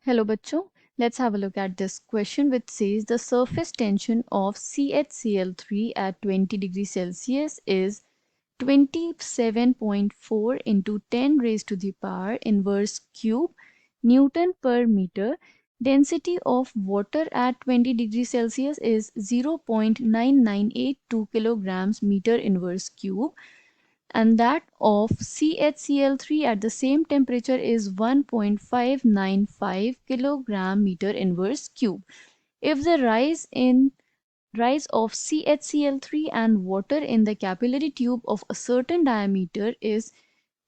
Hello bachcho, let's have a look at this question which says the surface tension of CHCl3 at 20 degrees Celsius is 27.4 into 10 raised to the power inverse cube Newton per meter. Density of water at 20 degrees Celsius is 0.9982 kilograms meter inverse cube, and that of CHCl3 at the same temperature is 1.595 kilogram meter inverse cube. If the rise of CHCl3 and water in the capillary tube of a certain diameter is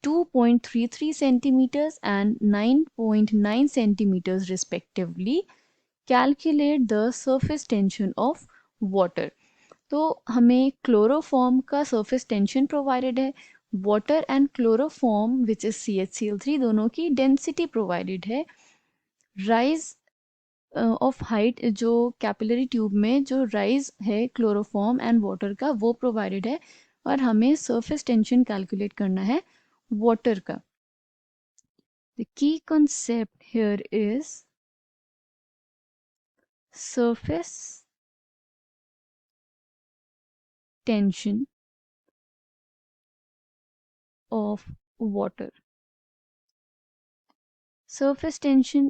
2.33 centimeters and 9.9 centimeters respectively, calculate the surface tension of water. तो हमें chloroform का surface tension provided है, water and chloroform which is CHCl3 दोनों की density provided है, rise of height जो capillary tube में जो राइज है क्लोरोफॉर्म एंड वाटर का वो प्रोवाइडेड है, और हमें सरफेस टेंशन कैलकुलेट करना है वाटर का. द की concept here is surface tension of water. Surface tension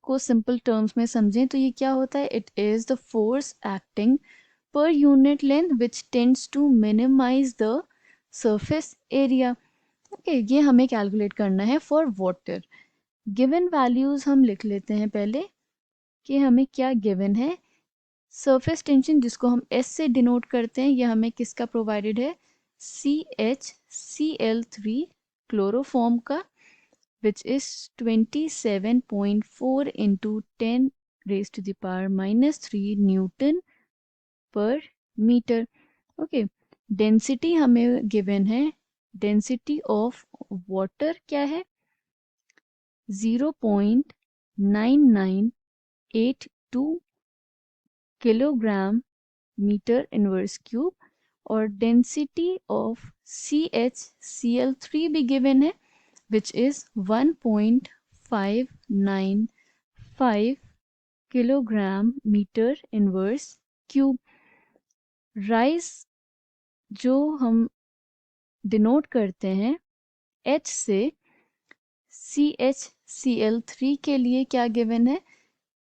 को सिंपल टर्म्स में समझें तो ये क्या होता है, it is the force acting per unit length which tends to minimise the surface area. Okay, ये हमें कैलकुलेट करना है फॉर वाटर. गिवन वैल्यूज हम लिख लेते हैं पहले कि हमें क्या गिवन है. सरफेस टेंशन जिसको हम एस से डिनोट करते हैं, ये हमें किसका प्रोवाइडेड है, CHCl3 क्लोरोफॉर्म का, which is 27.4 into 10 raised to the power minus 3 Newton per meter. Okay, density हमें गिवन है, डेंसिटी ऑफ वाटर क्या है, 0.9982 किलोग्राम मीटर इनवर्स क्यूब, और डेंसिटी ऑफ CHCl3 भी गिवन है which is 1.595 kilogram meter inverse cube. Rise जो हम denote करते हैं H से, CHCl3 के लिए क्या गिवन है,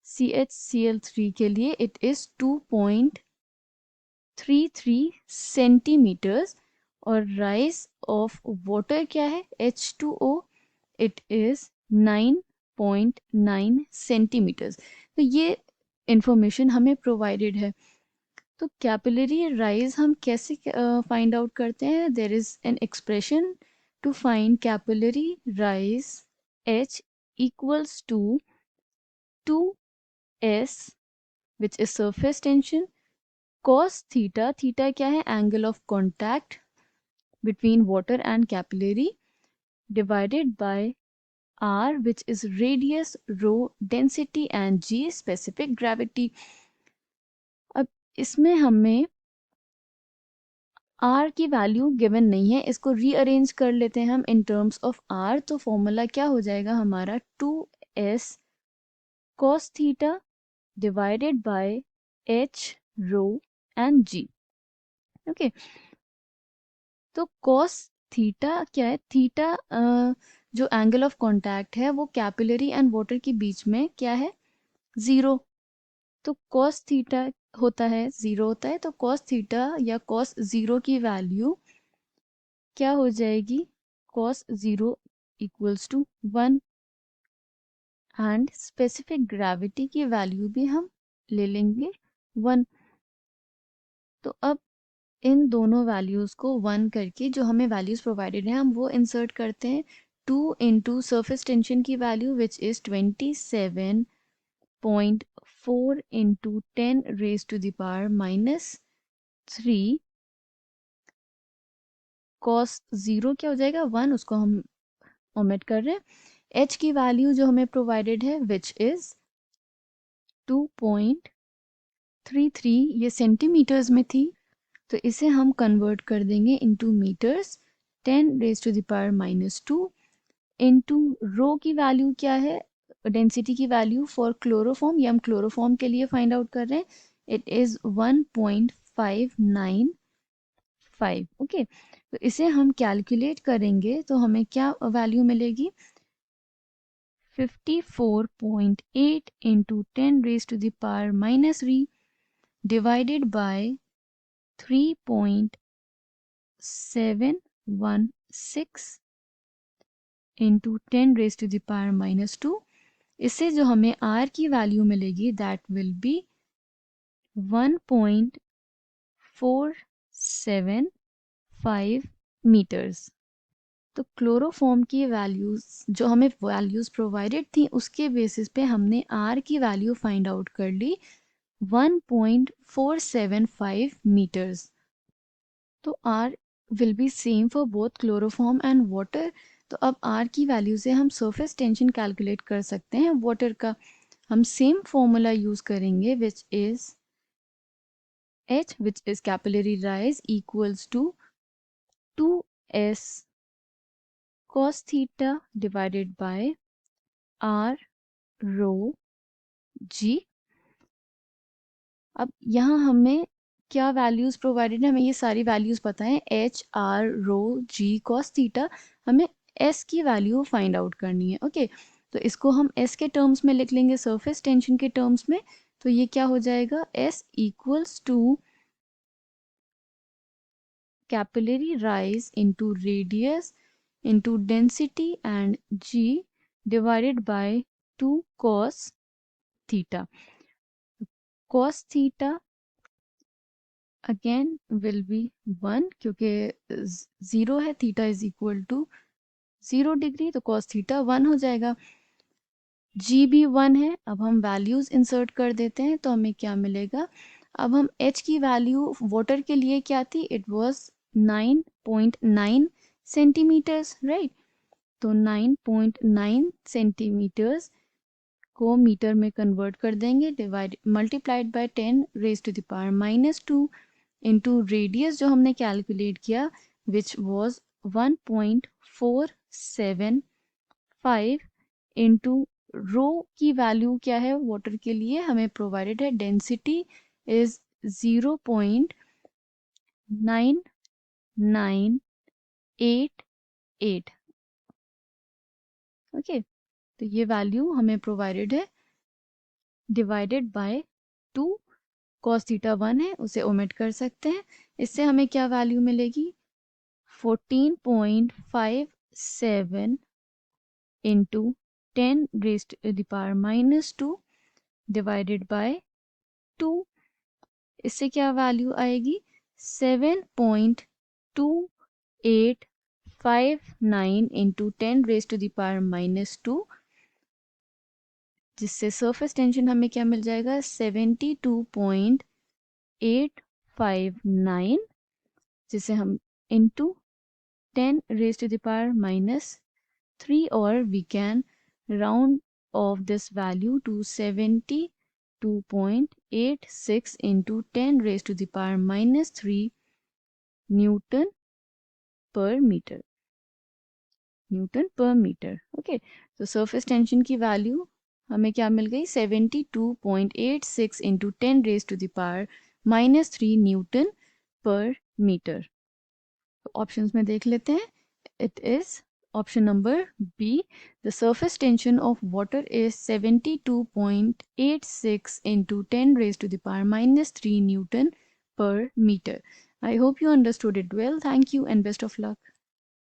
CHCl3 के लिए इट इज 2.33 सेंटीमीटर्स, और राइज ऑफ वाटर क्या है, H2O, इट इज 9.9 सेंटीमीटर्स. तो ये इंफॉर्मेशन हमें प्रोवाइडेड है. तो कैपिलरी राइज हम कैसे फाइंड आउट करते हैं, there is an expression to find capillary rise, H equals to 2S which is surface tension cos theta, theta क्या है, angle of contact between water and capillary, divided by R which is radius, rho density and G specific gravity. अब इसमें हमें R की value given नहीं है, इसको rearrange कर लेते हैं हम इन टर्म्स ऑफ R. तो फॉर्मूला क्या हो जाएगा हमारा, 2S cos theta divided by H, rho and G. Okay, तो cos थीटा क्या है, थीटा जो एंगल ऑफ कॉन्टैक्ट है वो कैपिलरी एंड वाटर के बीच में क्या है, 0. तो cos थीटा होता है 0 होता है, तो cos थीटा या cos 0 की वैल्यू क्या हो जाएगी, cos 0 equals to 1, and specific gravity की वैल्यू भी हम ले लेंगे 1. तो अब इन दोनों वैल्यूज़ को 1 करके जो हमें वैल्यूज़ प्रोवाइडेड हैं हम वो इंसर्ट करते हैं. 2 इंटू सरफेस टेंशन की value which is 27.4 into 10 raise to the power minus 3, cos 0 क्या हो जाएगा 1, उसको हम ओमिट कर रहे हैं. H की वैल्यू जो हमें प्रोवाइडेड है विच इज़ 2.33, ये सेंटीमीटर्स में थी तो इसे हम कन्वर्ट कर देंगे into metres, 10 raise to the power minus 2 into rho की वैल्यू क्या है, डेंसिटी की वैल्यू फॉर क्लोरोफॉर्म, ये हम क्लोरोफॉर्म के लिए फाइंड आउट कर रहे हैं, इट इज़ 1.595। ओके, तो इसे हम कैलकुलेट करेंगे तो हमें क्या वैल्यू मिलेगी, 54.8 इंटू 10⁻³ डिवाइडेड बाय 3.716 इंटू 10⁻²। इससे जो हमें r की वैल्यू मिलेगी दैट विल बी 1.475 मीटर्स। तो क्लोरोफॉर्म की वैल्यूज़ जो हमें वैल्यूज़ प्रोवाइडेड थी उसके बेसिस पे हमने r की वैल्यू फाइंड आउट कर ली 1.475 मीटर्स। तो r will be same for both chloroform and water. तो अब r की वैल्यू से हम सरफेस टेंशन कैलकुलेट कर सकते हैं वाटर का। हम सेम फॉर्मूला यूज़ करेंगे which is H, which is capillary rise, equals to 2s cos theta divided by r rho g। अब यहाँ हमें क्या वैल्यूज़ प्रोवाइडेड है, हमें ये सारी वैल्यूज़ पता है, h r rho g cos theta। हमें s की वैल्यू फाइंड आउट करनी है। ओके, तो इसको हम s के टर्म्स में लिख लेंगे, सरफेस टेंशन के टर्म्स में। तो ये क्या हो जाएगा, s equals to capillary rise into radius into density and g divided by 2 cos theta। cos theta again will be 1 क्योंकि 0 है, theta is equal to 0 degree, तो cos theta 1 हो जाएगा। g भी 1 है। अब हम वैल्यूज़ इंसर्ट कर देते हैं तो हमें क्या मिलेगा, अब हम h की वैल्यू वाटर के लिए क्या थी, इट वाज 9.9 सेंटीमीटर्स, राइट। तो 9.9 सेंटीमीटर्स को मीटर में कन्वर्ट कर देंगे, divide multiplied by 10⁻² into radius जो हमने कैलकुलेट किया विच वाज 1.475 इंटू रो की वैल्यू क्या है वाटर के लिए, हमें प्रोवाइडेड है डेंसिटी इज 0.9988। ओके, तो ये वैल्यू हमें प्रोवाइडेड है, डिवाइडेड बाय 2, cos थीटा 1 है उसे ओमिट कर सकते हैं। इससे हमें क्या वैल्यू मिलेगी, 14.57 इंटू 10⁻² डिवाइडेड बाय 2। इससे क्या वैल्यू आएगी, 7.2859 इंटू 10⁻², जिससे सरफेस टेंशन हमें क्या मिल जाएगा, 72.859, जिसे हम इंटू 10⁻³ और we can round off this value to 72.86 into 10⁻³ newton per metre, newton per metre. Okay, तो सरफेस टेंशन की वैल्यू हमें क्या मिल गई, 72.86 into 10⁻³ newton per metre. Options में देख लेते हैं, it is option number B, the surface tension of water is 72.86 into 10⁻³ newton per meter. I hope you understood it well. Thank you and best of luck.